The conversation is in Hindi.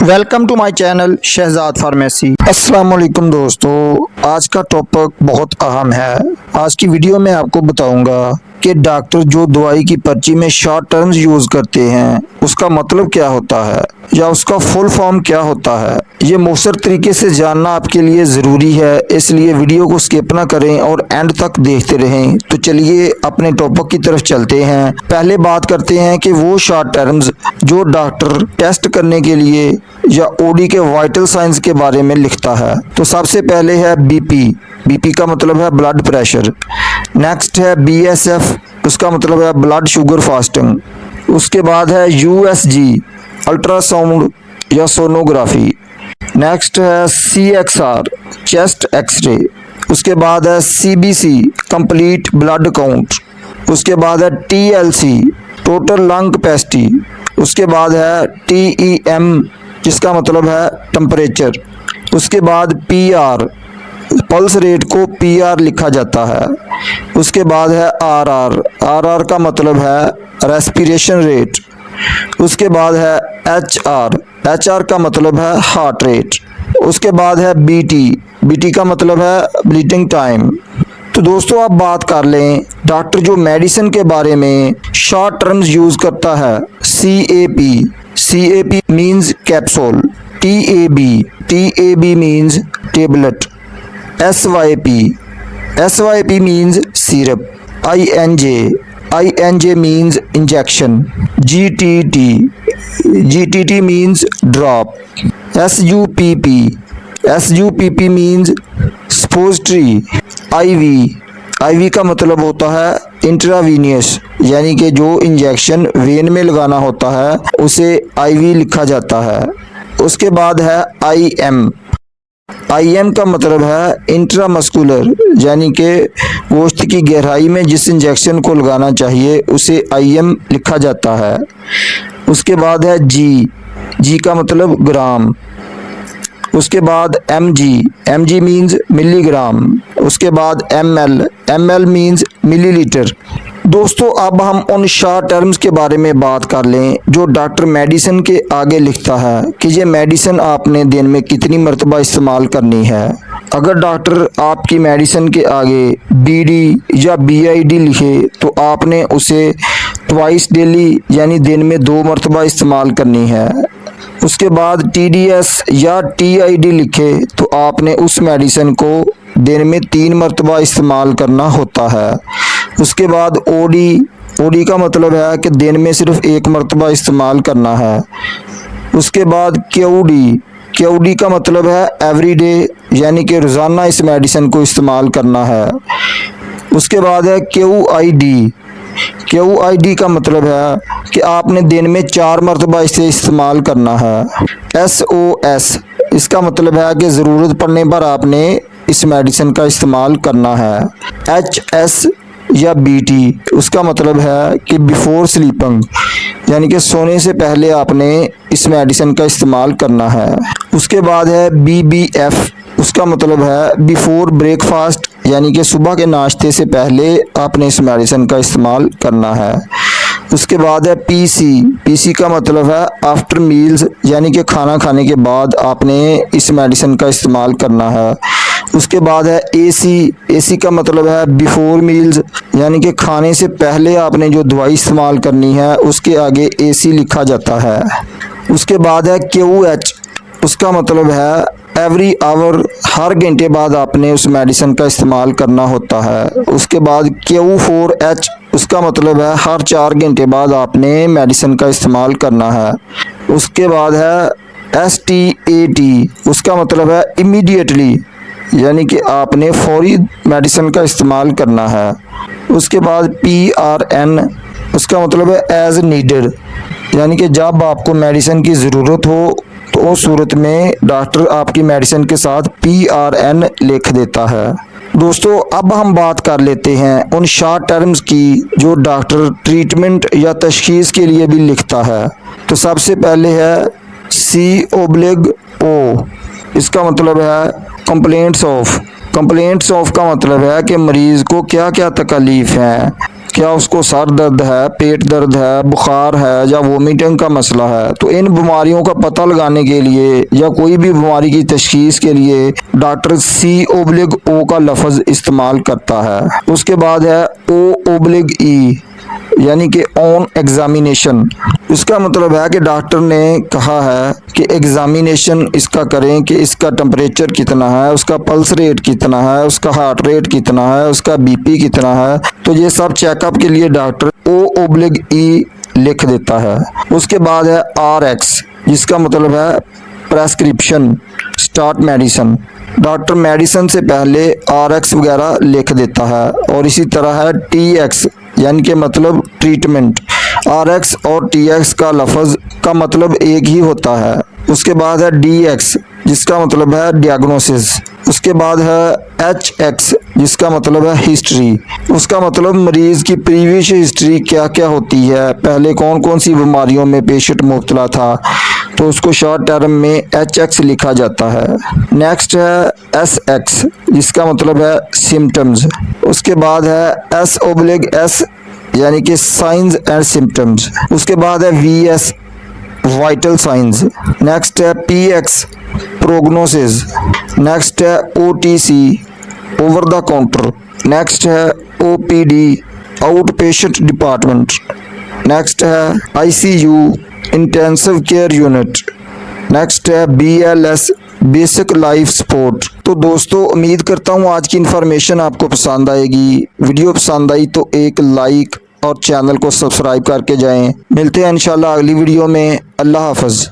Welcome to my channel Shahzad Pharmacy. अस्सलाम वालेकुम दोस्तों, आज का टॉपिक बहुत अहम है। आज की वीडियो में आपको बताऊंगा कि डॉक्टर जो दवाई की पर्ची में शॉर्ट टर्म्स यूज करते हैं उसका मतलब क्या होता है या उसका फुल फॉर्म क्या होता है। ये मुख्तसर तरीके से जानना आपके लिए ज़रूरी है, इसलिए वीडियो को स्किप ना करें और एंड तक देखते रहें। तो चलिए अपने टॉपिक की तरफ चलते हैं। पहले बात करते हैं कि वो शॉर्ट टर्म्स जो डॉक्टर टेस्ट करने के लिए या ओडी के वाइटल साइंस के बारे में लिखता है। तो सबसे पहले है बीपी। बीपी का मतलब है ब्लड प्रेशर। नेक्स्ट है बीएसएफ, उसका मतलब है ब्लड शुगर फास्टिंग। उसके बाद है यूएसजी, अल्ट्रासाउंड या सोनोग्राफी। नेक्स्ट है सीएक्सआर, चेस्ट एक्सरे। उसके बाद है सीबीसी, कंप्लीट ब्लड काउंट। उसके बाद है टीएलसी, टोटल लंग कैपेसिटी। उसके बाद है टीईएम, जिसका मतलब है टेम्परेचर। उसके बाद पीआर, पल्स रेट को पीआर लिखा जाता है। उसके बाद है आरआर, आरआर का मतलब है रेस्पिरेशन रेट। उसके बाद है एचआर, एचआर का मतलब है हार्ट रेट। उसके बाद है बीटी, बीटी का मतलब है ब्लीडिंग टाइम। तो दोस्तों आप बात कर लें डॉक्टर जो मेडिसिन के बारे में शॉर्ट टर्म्स यूज करता है। CAP, CAP means capsule. TAB, TAB means tablet. SYP, SYP means syrup. INJ, INJ means injection. GTT, GTT means drop. SUPP, SUPP means suppository. IV, IV का मतलब होता है इंट्रावीनियस, यानी कि जो इंजेक्शन वेन में लगाना होता है उसे IV लिखा जाता है। उसके बाद है IM, आईएम का मतलब है इंट्रामस्कुलर, यानी कि गोश्त की गहराई में जिस इंजेक्शन को लगाना चाहिए उसे आईएम लिखा जाता है। उसके बाद है जी, जी का मतलब ग्राम। उसके बाद एमजी, एमजी मीन्स मिलीग्राम। उसके बाद एमएल, एमएल मीन्स मिलीलीटर। दोस्तों अब हम उन शॉर्ट टर्म्स के बारे में बात कर लें जो डॉक्टर मेडिसिन के आगे लिखता है कि ये मेडिसिन आपने दिन में कितनी मरतबा इस्तेमाल करनी है। अगर डॉक्टर आपकी मेडिसिन के आगे बीडी या बीआईडी लिखे तो आपने उसे ट्वाइस डेली यानी दिन में 2 मरतबा इस्तेमाल करनी है। उसके बाद टीडीएस या टीआईडी लिखे तो आपने उस मेडिसिन को दिन में 3 मरतबा इस्तेमाल करना होता है। उसके बाद ओडी, ओडी का मतलब है कि दिन में सिर्फ 1 मरतबा इस्तेमाल करना है। उसके बाद क्यूडी, क्यूडी का मतलब है एवरीडे, यानी कि रोज़ाना इस मेडिसिन को इस्तेमाल करना है। उसके बाद है क्यूआईडी, क्यूआईडी का मतलब है कि आपने दिन में 4 मरतबा इसे इस्तेमाल करना है। एसओएस, इसका मतलब है कि ज़रूरत पड़ने पर आपने इस मेडिसिन का इस्तेमाल करना है। एचएस या बीटी, उसका मतलब है कि बिफोर स्लीपिंग, यानी कि सोने से पहले आपने इस मेडिसिन का इस्तेमाल करना है। उसके बाद है बीबीएफ, उसका मतलब है बिफोर ब्रेकफास्ट, यानी कि सुबह के नाश्ते से पहले आपने इस मेडिसिन का इस्तेमाल करना है। उसके बाद है पीसी, पीसी का मतलब है आफ्टर मील्स, यानी कि खाना खाने के बाद आपने इस मेडिसिन का इस्तेमाल करना है। उसके बाद है एसी, एसी का मतलब है बिफोर मील्स, यानी कि खाने से पहले आपने जो दवाई इस्तेमाल करनी है उसके आगे एसी लिखा जाता है। उसके बाद है क्यूएच, उसका मतलब है एवरी आवर, हर घंटे बाद आपने उस मेडिसिन का इस्तेमाल करना होता है। उसके बाद Q4H, उसका मतलब है हर 4 घंटे बाद आपने मेडिसिन का इस्तेमाल करना है। उसके बाद है STAT, उसका मतलब है इमीडिएटली, यानी कि आपने फौरी मेडिसिन का इस्तेमाल करना है। उसके बाद PRN, उसका मतलब है एज नीडेड, यानी कि जब आपको मेडिसिन की ज़रूरत हो तो उस सूरत में डॉक्टर आपकी मेडिसिन के साथ PRN लिख देता है। दोस्तों अब हम बात कर लेते हैं उन शॉर्ट टर्म्स की जो डॉक्टर ट्रीटमेंट या तशखीस के लिए भी लिखता है। तो सबसे पहले है COO, इसका मतलब है कंप्लेंट्स ऑफ। कंप्लेंट्स ऑफ का मतलब है कि मरीज़ को क्या क्या तकलीफ़ हैं, क्या उसको सर दर्द है, पेट दर्द है, बुखार है या वोमिटिंग का मसला है। तो इन बीमारियों का पता लगाने के लिए या कोई भी बीमारी की तशखीस के लिए डॉक्टर C/O का लफ्ज़ इस्तेमाल करता है। उसके बाद है O/E यानी कि ऑन एग्जामिनेशन। इसका मतलब है कि डॉक्टर ने कहा है कि एग्जामिनेशन इसका करें कि इसका टेम्परेचर कितना है, उसका पल्स रेट कितना है, उसका हार्ट रेट कितना है, उसका BP कितना है। तो ये सब चेकअप के लिए डॉक्टर O/E लिख देता है। उसके बाद है RX जिसका मतलब है prescription start medicine. Doctor medicine से पहले RX वगैरह लिख देता है। और इसी तरह है TX यानी कि मतलब ट्रीटमेंट। RX और TX का लफ्ज़ का मतलब एक ही होता है। उसके बाद है DX जिसका मतलब है डियाग्नोसिस। उसके बाद है HX जिसका मतलब है हिस्ट्री। उसका मतलब मरीज़ की प्रीवियस हिस्ट्री क्या क्या होती है, पहले कौन कौन सी बीमारियों में पेशेंट मुब्तला था, तो उसको शॉर्ट टर्म में HX लिखा जाता है। नेक्स्ट है SX जिसका मतलब है सिम्टम्स। उसके बाद है S/S यानी कि साइंस एंड सिम्टम्स। उसके बाद है VS वाइटल साइंस। नेक्स्ट है PX प्रोग्नोसिस। नेक्स्ट है OTC over the counter. Next है OPD out patient department. Next है ICU intensive care unit. Next है BLS बेसिक लाइफ सपोर्ट। तो दोस्तों उम्मीद करता हूँ आज की इन्फॉर्मेशन आपको पसंद आएगी। वीडियो पसंद आई तो एक लाइक और चैनल को सब्सक्राइब करके जाएं। मिलते हैं इंशाल्लाह अगली वीडियो में। अल्लाह हाफ़िज़।